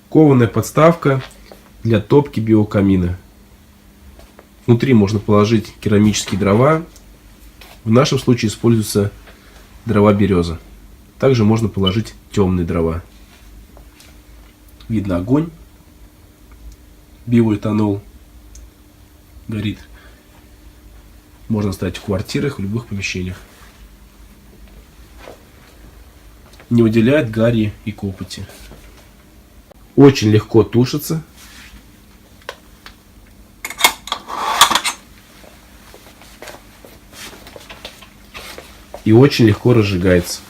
Кованая подставка для топки биокамина. Внутри можно положить керамические дрова. В нашем случае используются дрова береза. Также можно положить темные дрова. Видно огонь. Биоэтанол горит. Можно ставить в квартирах, в любых помещениях. Не выделяет гари и копоти. Очень легко тушится. И очень легко разжигается.